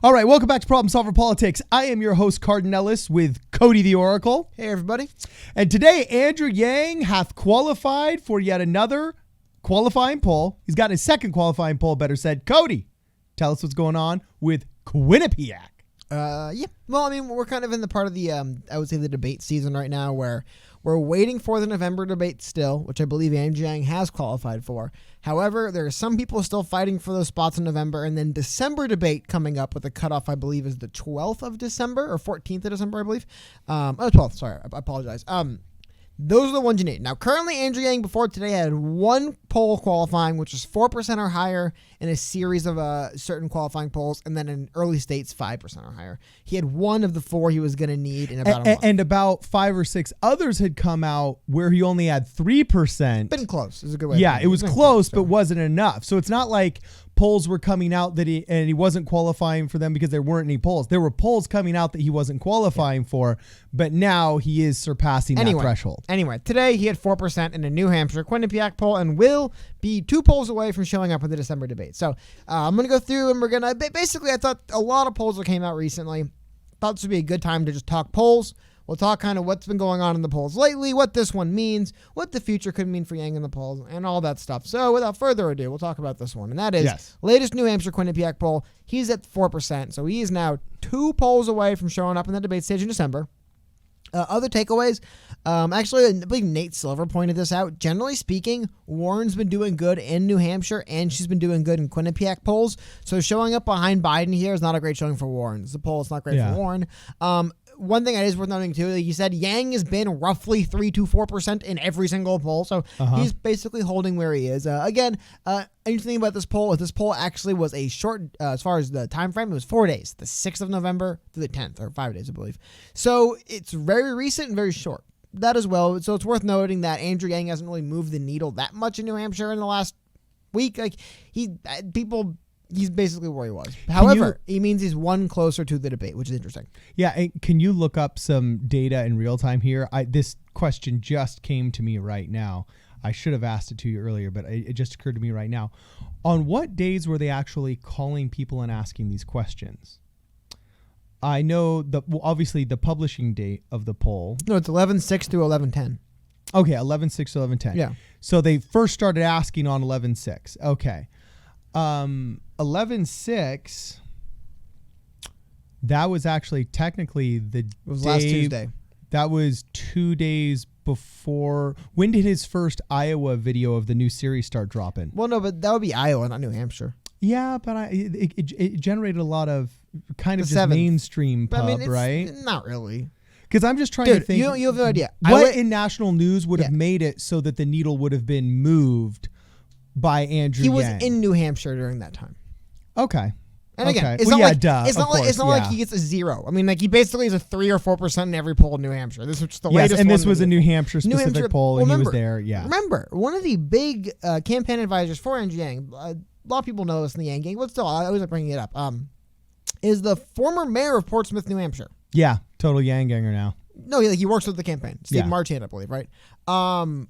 All right, welcome back to Problem Solver Politics. I am your host, Cardinellis, with Cody the Oracle. Hey, everybody. And today, Andrew Yang hath qualified for yet another qualifying poll. He's got his second qualifying poll, better said. Cody, tell us what's going on with Quinnipiac. Yeah. Well, I mean, we're kind of in the part of the, I would say, the debate season right now where we're waiting for the November debate still, which I believe Andrew Yang has qualified for. However, there are some people still fighting for those spots in November, and then December debate coming up with the cutoff, I believe, is the 12th of December or 14th of December, I believe. 12th. Sorry, I apologize. Those are the ones you need. Now, currently, Andrew Yang before today had one poll qualifying, which was 4% or higher in a series of certain qualifying polls, and then in early states, 5% or higher. He had one of the four he was going to need in about a month. And about 5 or 6 others had come out where he only had 3%. Been close is a good way. Yeah, it was close, but wasn't enough. So it's not like polls were coming out that he wasn't qualifying for them because there weren't any polls. There were polls coming out that he wasn't qualifying for, but now he is surpassing that threshold. Anyway, today he had 4% in a New Hampshire Quinnipiac poll and will be 2 polls away from showing up in the December debate. So I'm going to go through and we're going to basically, I thought a lot of polls that came out recently. Thought this would be a good time to just talk polls. We'll talk kind of what's been going on in the polls lately, what this one means, what the future could mean for Yang in the polls, and all that stuff. So without further ado, we'll talk about this one. And that is latest New Hampshire Quinnipiac poll. He's at 4%. So he is now 2 polls away from showing up in the debate stage in December. Other takeaways, actually, I believe Nate Silver pointed this out. Generally speaking, Warren's been doing good in New Hampshire, and she's been doing good in Quinnipiac polls. So showing up behind Biden here is not a great showing for Warren. This is a poll. It's not great for Warren. One thing that is worth noting, too, like you said, Yang has been roughly 3 to 4% in every single poll. So he's basically holding where he is. Again, interesting thing about this poll is this poll actually was a short, as far as the time frame, it was 4 days, the 6th of November to the 10th, or 5 days, I believe. So it's very recent and very short. That as well. So it's worth noting that Andrew Yang hasn't really moved the needle that much in New Hampshire in the last week. Like he's basically where he was. However, he means he's one closer to the debate, which is interesting. Yeah, and can you look up some data in real time here? This question just came to me right now. I should have asked it to you earlier, but it just occurred to me right now. On what days were they actually calling people and asking these questions? I know obviously the publishing date of the poll. No, it's 11/6 through 11/10. Okay, 11/6 to 11/10. Yeah. So they first started asking on 11/6. Okay. 11/6, that was actually technically it was last Tuesday. That was 2 days before. When did his first Iowa video of the new series start dropping? Well, no, but that would be Iowa, not New Hampshire. Yeah, but it generated a lot of kind of just mainstream pub, right? Not really. Because I'm just trying to think. You have no idea. What in national news would have made it so that the needle would have been moved by Andrew Yang? He was in New Hampshire during that time. Okay. And again, it's not like he gets a 0. I mean, like he basically is a 3 or 4% in every poll in New Hampshire. This was just the latest. And this was a New Hampshire specific poll, and he was there. Yeah. Remember, one of the big campaign advisors for Andrew Yang, a lot of people know this in the Yang gang, but still, I always like bringing it up. Is the former mayor of Portsmouth, New Hampshire? Yeah, total Yang ganger now. No, he works with the campaign. Steve Marchand, I believe, right? God,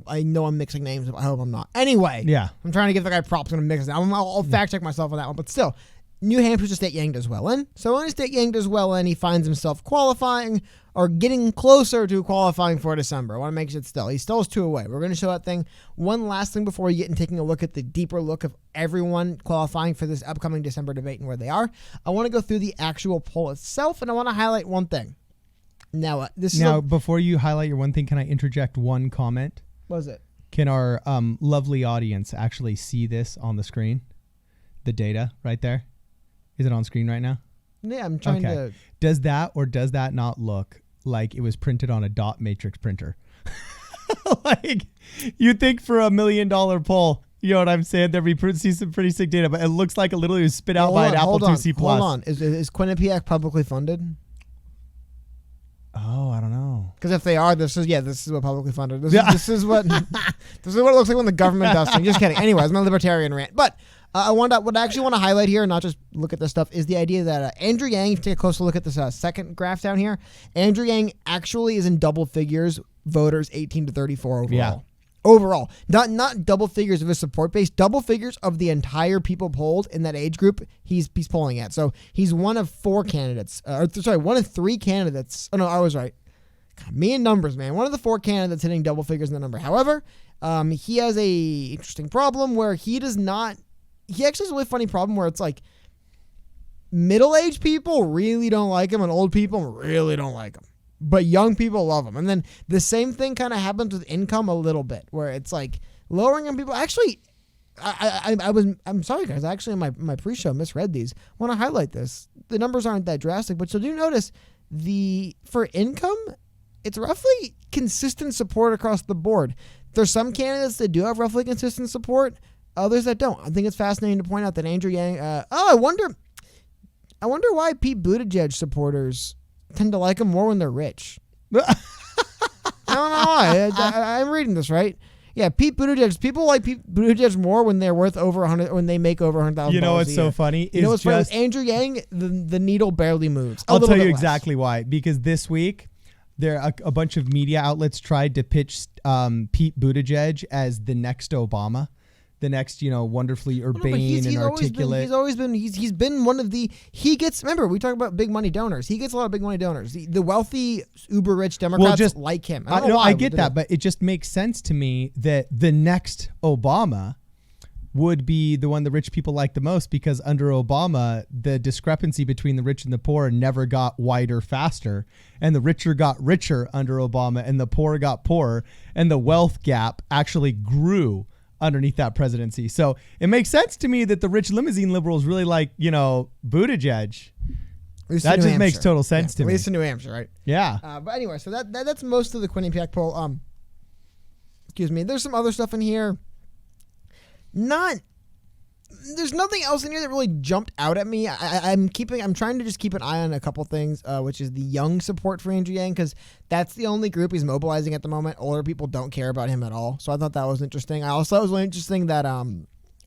I know I'm mixing names. I hope I'm not. Anyway, I'm trying to give the guy props. I'm going to mix it. I'll fact check myself on that one. But still, New Hampshire's a state Yang does well in. So when a state Yang does well in, he finds himself qualifying or getting closer to qualifying for December. I want to make sure he still is 2 away. We're going to show that thing. One last thing before we get in taking a look at the deeper look of everyone qualifying for this upcoming December debate and where they are. I want to go through the actual poll itself, and I want to highlight one thing. Now, before you highlight your one thing, can I interject one comment? What is it? Can our lovely audience actually see this on the screen? The data right there? Is it on screen right now? Yeah, I'm trying to. Does that or does that not look like it was printed on a dot matrix printer? Like, you'd think for $1 million poll, you know what I'm saying? There we see some pretty sick data, but it looks like it literally was spit out by an Apple IIc+. Hold on. Is Quinnipiac publicly funded? Oh, I don't know. Because if they are, this is what publicly funded. This is what it looks like when the government does things. Just kidding. Anyways, my libertarian rant. But what I actually want to highlight here, and not just look at this stuff, is the idea that Andrew Yang, if you take a closer look at this second graph down here, Andrew Yang actually is in double figures, voters 18 to 34 overall. overall. Not double figures of his support base, double figures of the entire people polled in that age group he's polling at. So he's one of 4 candidates. One of 3 candidates. Oh, no, I was right. God, me and numbers, man. One of the 4 candidates hitting double figures in the number. However, he has a interesting problem where he actually has a really funny problem where it's like middle-aged people really don't like him and old people really don't like him. But young people love him. And then the same thing kind of happens with income a little bit, where it's like lowering income people. Actually, I'm sorry, guys. Actually, in my pre-show, misread these. I want to highlight this. The numbers aren't that drastic, but you'll do notice for income, it's roughly consistent support across the board. There's some candidates that do have roughly consistent support, others that don't. I think it's fascinating to point out that Andrew Yang. I wonder why Pete Buttigieg supporters tend to like him more when they're rich. I don't know why. I'm reading this right. Yeah, Pete Buttigieg. People like Pete Buttigieg more when they're worth over 100, when they make over $100,000. You know what's so funny? You know what's funny? With Andrew Yang, the needle barely moves. I'll tell you exactly why. Because this week, a bunch of media outlets tried to pitch Pete Buttigieg as the next Obama. The next, wonderfully urbane and articulate. He's been one of the, remember, we talk about big money donors. He gets a lot of big money donors. The wealthy, uber rich Democrats like him. I get that, but it just makes sense to me that the next Obama would be the one the rich people like the most, because under Obama, the discrepancy between the rich and the poor never got wider faster, and the richer got richer under Obama, and the poor got poorer, and the wealth gap actually grew underneath that presidency. So it makes sense to me that the rich limousine liberals really like, Buttigieg. That just makes total sense to me. At least in New Hampshire, right? Yeah. But anyway, so that's most of the Quinnipiac poll. Excuse me. There's some other stuff in here. There's nothing else in here that really jumped out at me. I'm trying to just keep an eye on a couple things, which is the young support for Andrew Yang, because that's the only group he's mobilizing at the moment. Older people don't care about him at all. So I thought that was interesting. I also thought it was really interesting that,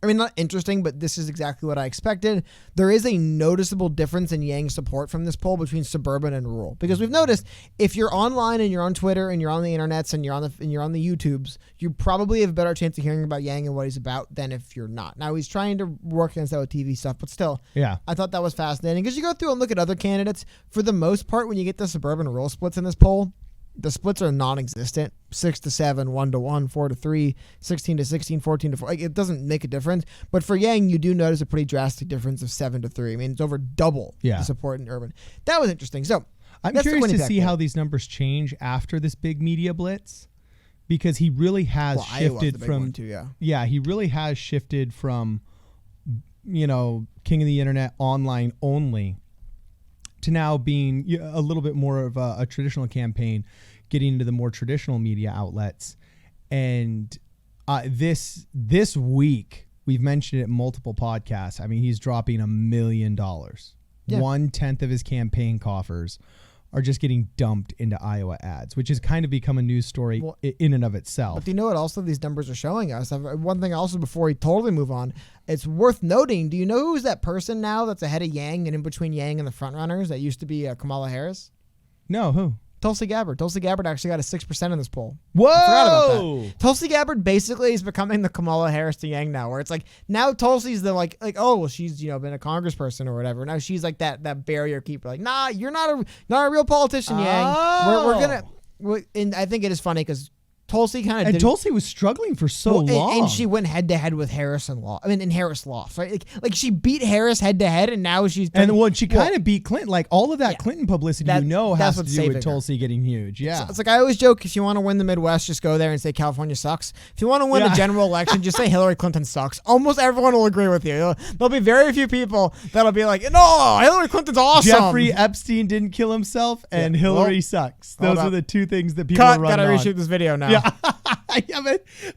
not interesting, but this is exactly what I expected. There is a noticeable difference in Yang's support from this poll between suburban and rural, because we've noticed if you're online and you're on Twitter and you're on the internets and you're on the YouTubes, you probably have a better chance of hearing about Yang and what he's about than if you're not. Now he's trying to work against that with TV stuff, but still, yeah, I thought that was fascinating, because you go through and look at other candidates. For the most part, when you get the suburban rural splits in this poll, the splits are non-existent. 6-7, 1-1, 4-3, 16-16, 14-4. Like, it doesn't make a difference. But for Yang, you do notice a pretty drastic difference of 7-3. I mean, it's over double the support in urban. That was interesting. So I'm curious to see how these numbers change after this big media blitz, because he really has shifted from he really has shifted from king of the internet, online only, to now being a little bit more of a traditional campaign, getting into the more traditional media outlets. And this week, we've mentioned it in multiple podcasts. I mean, he's dropping $1 million. Yeah. 1/10 of his campaign coffers are just getting dumped into Iowa ads, which has kind of become a news story in and of itself. But do you know what also these numbers are showing us? One thing also, before we totally move on, it's worth noting, do you know who's that person now that's ahead of Yang and in between Yang and the front runners that used to be Kamala Harris? No, who? Tulsi Gabbard. Tulsi Gabbard actually got a 6% in this poll. Whoa! I forgot about that. Tulsi Gabbard basically is becoming the Kamala Harris to Yang now, where it's like, now Tulsi's the she's been a congressperson or whatever. Now she's like that barrier keeper. Like, nah, you're not a real politician, Yang. And I think it is funny because Tulsi Tulsi was struggling for so long, and she went head to head with Harris in Harris Loft, right? Like she beat Harris head to head, and now she's she kind of beat Clinton. Like all of that Clinton publicity, has to do with Tulsi getting huge. Yeah, it's like I always joke: if you want to win the Midwest, just go there and say California sucks. If you want to win the general election, just say Hillary Clinton sucks. Almost everyone will agree with you. There'll be very few people that'll be like, no, Hillary Clinton's awesome. Jeffrey Epstein didn't kill himself, and Hillary sucks. Those are the two things that people are running gotta on. reshoot this video now. Yeah.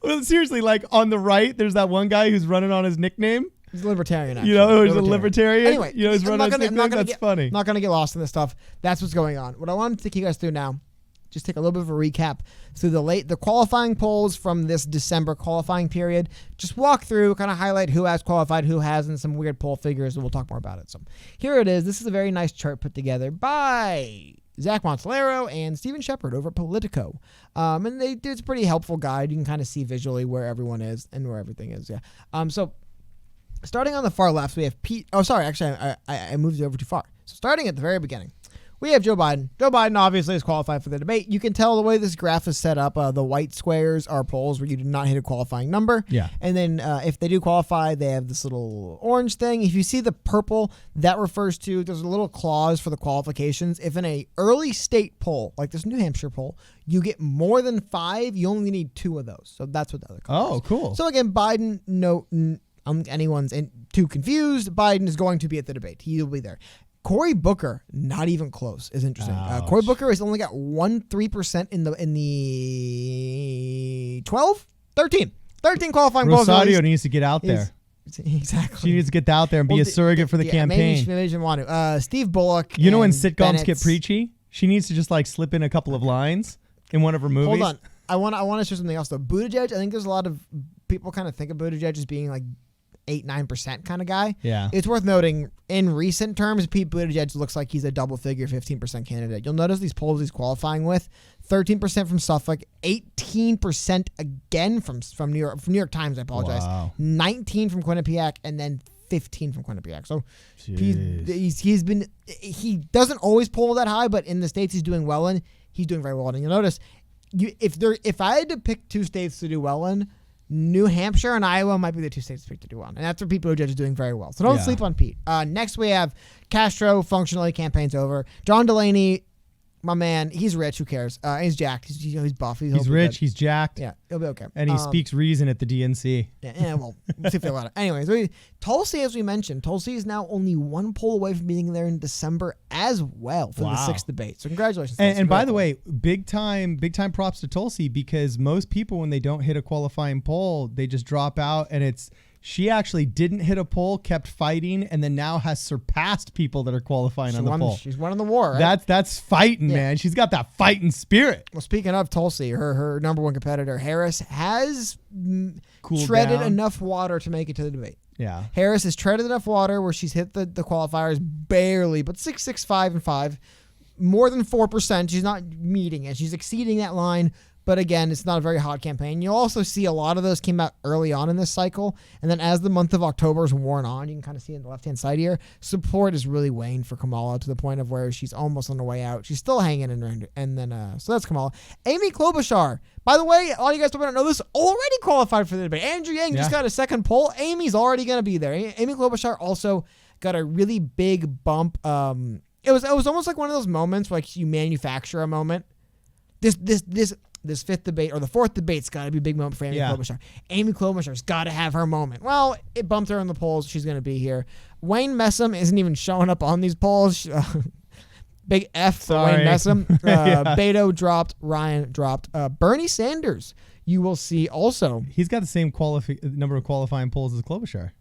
Well, seriously, like on the right, there's that one guy who's running on his nickname. He's a libertarian, actually. He's a libertarian. Anyway, he's running on his nickname. That's funny. I'm not going to get lost in this stuff. That's what's going on. What I want to take you guys through now, just take a little bit of a recap through the qualifying polls from this December qualifying period. Just walk through, kind of highlight who has qualified, who hasn't, some weird poll figures, and we'll talk more about it. So here it is. This is a very nice chart put together by Zach Montalero and Steven Shepard over at Politico. And it's a pretty helpful guide. You can kind of see visually where everyone is and where everything is. Yeah. So starting on the far left, we have Pete. Oh, sorry. Actually, I moved it over too far. So starting at the very beginning, we have Joe Biden. Joe Biden obviously is qualified for the debate. You can tell the way this graph is set up. The white squares are polls where you did not hit a qualifying number. Yeah. And then if they do qualify, they have this little orange thing. If you see the purple, that refers to, there's a little clause for the qualifications. If in a early state poll, like this New Hampshire poll, you get more than 5, you only need 2 of those. So that's what the other color is. Oh, cool. So again, Biden, anyone's too confused, Biden is going to be at the debate. He'll be there. Cory Booker, not even close, is interesting. Cory Booker has only got 3% in the 13 qualifying polls. Rosario needs to get out there. Exactly. She needs to get out there and be a surrogate for the campaign. Maybe she want to. Steve Bullock. You know when sitcoms get preachy? She needs to just like slip in a couple of lines in one of her movies. Hold on. I want to share something else though. Buttigieg, I think there's a lot of people kind of think of Buttigieg as being like 8-9% kind of guy. Yeah. It's worth noting in recent terms, Pete Buttigieg looks like he's a double figure 15% candidate. You'll notice these polls he's qualifying with 13% from Suffolk, 18% again from New York Times. I apologize. Wow. 19 from Quinnipiac, and then 15 from Quinnipiac. So he doesn't always poll that high, but in the states he's doing well in, he's doing very well in. And you'll notice if I had to pick 2 states to do well in, New Hampshire and Iowa might be the 2 states to pick to do well. And that's where Pete Buttigieg is doing very well. So don't sleep on Pete. Next we have Castro, functionally campaign's over. John Delaney, my man, he's rich. Who cares? He's jacked. He's buff. He's rich. He's jacked. Yeah, he'll be okay. And he speaks reason at the DNC. Yeah, well, we'll see if they allow it. Anyways, Tulsi, as we mentioned, Tulsi is now only 1 poll away from being there in December as well for the 6th debate. So congratulations, Tulsi. And by the way, big time props to Tulsi, because most people, when they don't hit a qualifying poll, they just drop out, and she actually didn't hit a poll, kept fighting, and then now has surpassed people that are qualifying on the poll. She's won in the war, right? That's fighting, man. She's got that fighting spirit. Well, speaking of Tulsi, her number 1 competitor, Harris, has treaded enough water to make it to the debate. Yeah. Harris has treaded enough water where she's hit the qualifiers barely, but 6, 5, and 5. More than 4%. She's not meeting it. She's exceeding that line. But again, it's not a very hot campaign. You'll also see a lot of those came out early on in this cycle. And then as the month of October is worn on, you can kind of see on the left-hand side here, support is really waned for Kamala to the point of where she's almost on her way out. She's still hanging in there. And then, so that's Kamala. Amy Klobuchar, by the way, all you guys probably don't know this, already qualified for the debate. Andrew Yang just got a 2nd poll. Amy's already going to be there. Amy Klobuchar also got a really big bump. It was almost like one of those moments where like you manufacture a moment. This 5th debate or the 4th debate's got to be a big moment for Amy Klobuchar. Amy Klobuchar's got to have her moment. Well, it bumped her in the polls. She's going to be here. Wayne Messam isn't even showing up on these polls. Big F for Wayne Messam. Beto dropped. Ryan dropped. Bernie Sanders, you will see also. He's got the same number of qualifying polls as Klobuchar.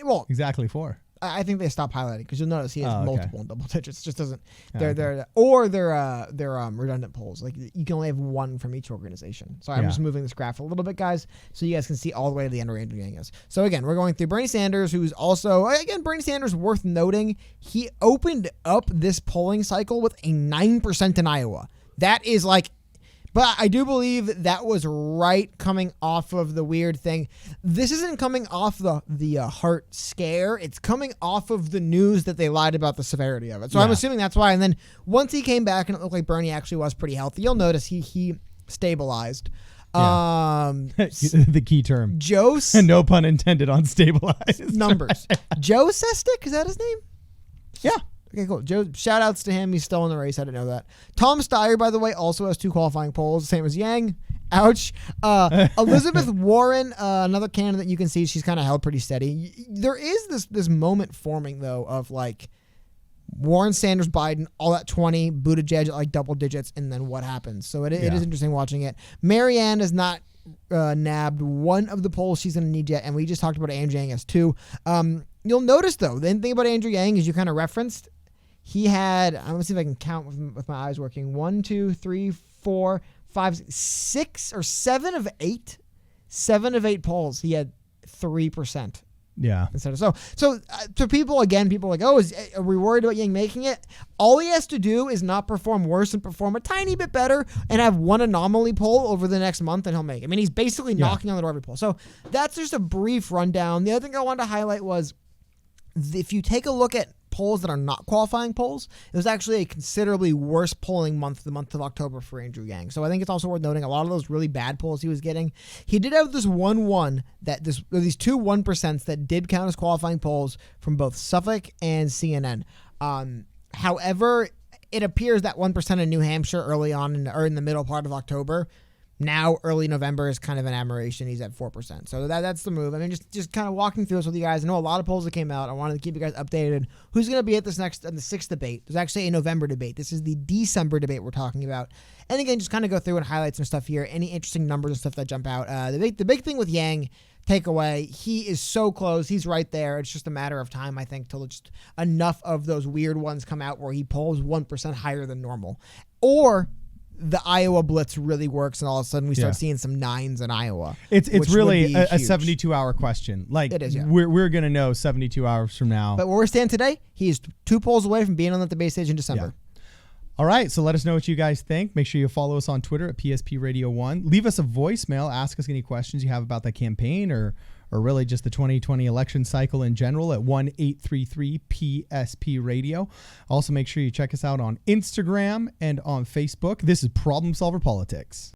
Well, exactly 4. I think they stopped highlighting because you'll notice he has multiple and double digits. It just doesn't. They're redundant polls. Like you can only have 1 from each organization. So I'm just moving this graph a little bit, guys, so you guys can see all the way to the end where Andrew Yang is. So again, we're going through Bernie Sanders, who's also Bernie Sanders worth noting. He opened up this polling cycle with a 9% in Iowa. That is like. But I do believe that was right coming off of the weird thing. This isn't coming off the heart scare. It's coming off of the news that they lied about the severity of it. So I'm assuming that's why. And then once he came back and it looked like Bernie actually was pretty healthy, you'll notice he stabilized. The key term. Joe. No pun intended on stabilized. Numbers. Joe Sestak, is that his name? Yeah. Okay, cool. Joe, shout outs to him. He's still in the race. I didn't know that. Tom Steyer, by the way, also has 2 qualifying polls, same as Yang. Ouch. Elizabeth Warren, another candidate you can see, she's kind of held pretty steady. There is this moment forming, though, of like Warren, Sanders, Biden, all at 20, Buttigieg at like double digits, and then what happens. So it is interesting watching it. Marianne has not nabbed 1 of the polls she's going to need yet, and we just talked about Andrew Yang as 2. You'll notice, though, the thing about Andrew Yang is you kind of referenced, he had, I'm going to see if I can count with my eyes working, 1, 2, 3, 4, 5, 6 or 7 of 8. 7 of 8 polls, he had 3%. Yeah. instead of so to people are like, oh, are we worried about Yang making it? All he has to do is not perform worse and perform a tiny bit better and have one anomaly poll over the next month and he'll make it. I mean, he's basically knocking on the door every poll. So that's just a brief rundown. The other thing I wanted to highlight was if you take a look at polls that are not qualifying polls, it was actually a considerably worse polling month, the month of October for Andrew Yang. So I think it's also worth noting a lot of those really bad polls he was getting. He did have this these two 1% that did count as qualifying polls from both Suffolk and CNN. However, it appears that 1% in New Hampshire early on or in the middle part of October, now early November is kind of an aberration. He's at 4%. So that's the move. I mean, just kind of walking through this with you guys. I know a lot of polls that came out. I wanted to keep you guys updated. Who's going to be at this next, in the 6th debate? There's actually a November debate. This is the December debate we're talking about. And again, just kind of go through and highlight some stuff here. Any interesting numbers and stuff that jump out. The big thing with Yang, takeaway, he is so close. He's right there. It's just a matter of time, I think, till just enough of those weird ones come out where he polls 1% higher than normal. Or the Iowa blitz really works, and all of a sudden we start seeing some 9s in Iowa. It's really a 72-hour question. Like, it is, yeah. We're going to know 72 hours from now. But where we're standing today, he is 2 polls away from being on the debate stage in December. Yeah. All right, so let us know what you guys think. Make sure you follow us on Twitter at PSP Radio 1. Leave us a voicemail. Ask us any questions you have about the campaign or really just the 2020 election cycle in general at 1-833-PSP Radio. Also, make sure you check us out on Instagram and on Facebook. This is Problem Solver Politics.